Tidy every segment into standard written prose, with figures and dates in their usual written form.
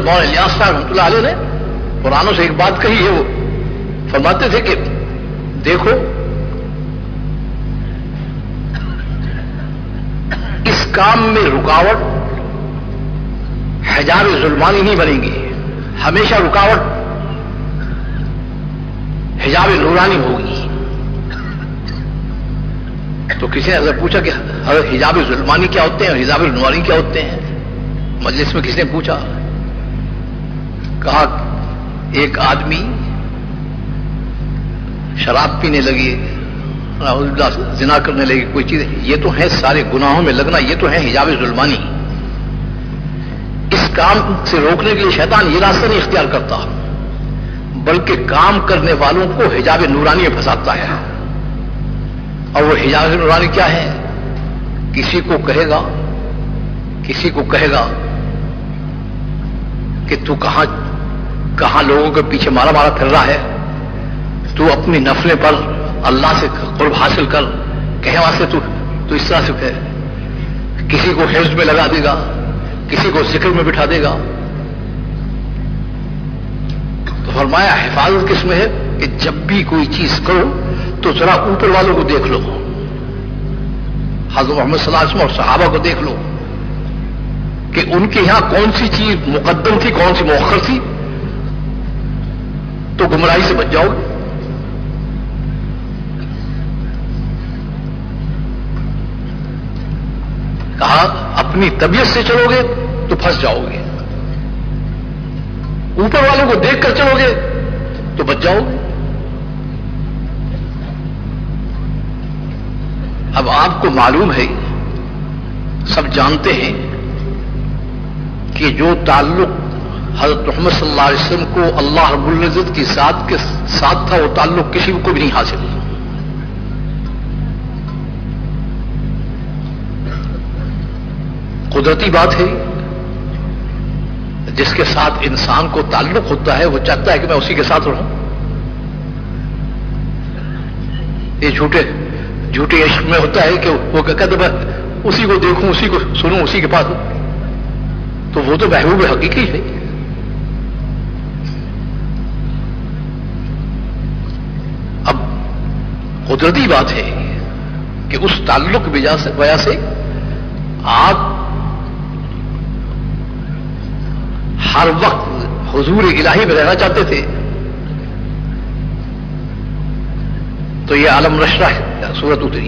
مولانا الیاس صاحب رحمۃ اللہ علیہ نے قرآنوں سے ایک بات کہی ہے، وہ فرماتے تھے کہ دیکھو اس کام میں رکاوٹ حجاب ظلمانی نہیں بنے گی، ہمیشہ رکاوٹ حجاب نورانی ہوگی۔ تو کسی نے اگر پوچھا کہ حجاب ظلمانی کیا ہوتے ہیں اور حجاب نورانی کیا ہوتے ہیں، مجلس میں کسی نے پوچھا، کہا ایک آدمی شراب پینے لگی، زنا کرنے لگی، کوئی چیز، یہ تو ہے سارے گناہوں میں لگنا، یہ تو ہے حجاب ظلمانی۔ اس کام سے روکنے کے لیے شیطان یہ راستہ نہیں اختیار کرتا، بلکہ کام کرنے والوں کو حجاب نورانی میں پھنساتا ہے۔ اور وہ حجاب نورانی کیا ہے؟ کسی کو کہے گا کہ تو کہاں لوگوں کے پیچھے مارا پھر رہا ہے، تو اپنی نفلیں پر اللہ سے قرب حاصل کر، کہیں واسطے تو اس طرح سے ہے۔ کسی کو حفظ میں لگا دے گا، کسی کو ذکر میں بٹھا دے گا۔ تو فرمایا حفاظت کس میں ہے کہ جب بھی کوئی چیز کرو تو ذرا اوپر والوں کو دیکھ لو، حضرت محمد صلی اللہ علیہ وسلم اور صحابہ کو دیکھ لو کہ ان کے یہاں کون سی چیز مقدم تھی، کون سی مؤخر تھی، تو گمراہی سے بچ جاؤ گے۔ کہا اپنی طبیعت سے چلو گے تو پھنس جاؤ گے، اوپر والوں کو دیکھ کر چلو گے تو بچ جاؤ گے۔ اب آپ کو معلوم ہے، سب جانتے ہیں کہ جو تعلق حضرت محمد صلی اللہ علیہ وسلم کو اللہ رب العزت کی ذات کے ساتھ تھا، وہ تعلق کسی کو بھی نہیں حاصل۔ قدرتی بات ہے، جس کے ساتھ انسان کو تعلق ہوتا ہے وہ چاہتا ہے کہ میں اسی کے ساتھ رہوں۔ یہ جھوٹے عشق میں ہوتا ہے کہ وہ کہتا ہے اسی کو دیکھوں، اسی کو سنوں، اسی کے پاس ہوں، تو وہ تو محبوب حقیقی ہے۔ اب قدرتی بات ہے کہ اس تعلق کی وجہ سے آپ ہر وقت حضور الہی میں رہنا چاہتے تھے، تو یہ عالم نشرح سورت اتری،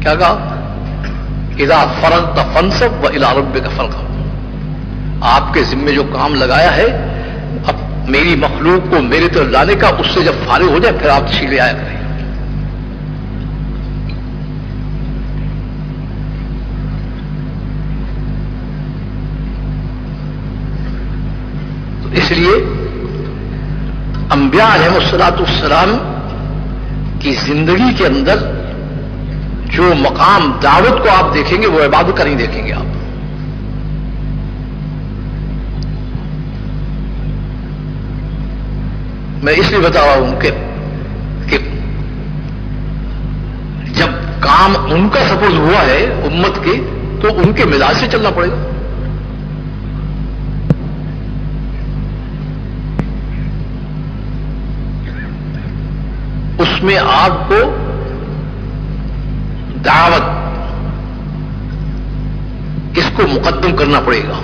کیا کہا؟ اذا فرغت فانصب والى ربك فارغب۔ آپ کے ذمے جو کام لگایا ہے اب میری مخلوق کو میری طرف لانے کا، اس سے جب فارغ ہو جائے پھر آپ تشریف لے آیا کریں۔ تو اس لیے انبیاء علیہ الصلوۃ والسلام کی زندگی کے اندر جو مقام دعوت کو آپ دیکھیں گے وہ عبادت کا نہیں دیکھیں گے آپ۔ میں اس لیے بتا رہا ہوں کہ جب کام ان کا سپوز ہوا ہے امت کے، تو ان کے مزاج سے چلنا پڑے گا۔ اس میں آپ کو دعوت اس کو مقدم کرنا پڑے گا۔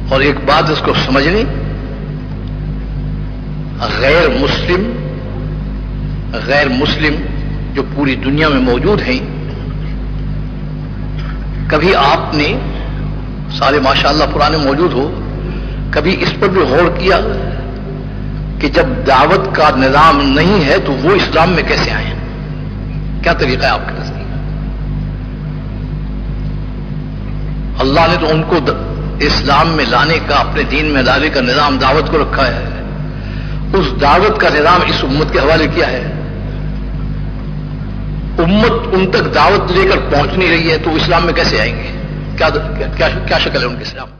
اور ایک بات اس کو سمجھنی، غیر مسلم جو پوری دنیا میں موجود ہیں، کبھی آپ نے سارے ماشاءاللہ پرانے موجود ہو، کبھی اس پر بھی غور کیا کہ جب دعوت کا نظام نہیں ہے تو وہ اسلام میں کیسے آئے؟ کیا طریقہ ہے آپ کے نزدیک؟ اللہ نے تو ان کو اسلام میں لانے کا، اپنے دین میں لانے کا نظام دعوت کو رکھا ہے، اس دعوت کا نظام اس امت کے حوالے کیا ہے۔ امت ان تک دعوت لے کر پہنچ نہیں رہی ہے تو اسلام میں کیسے آئیں گے؟ کیا شکل ہے ان کے اسلام؟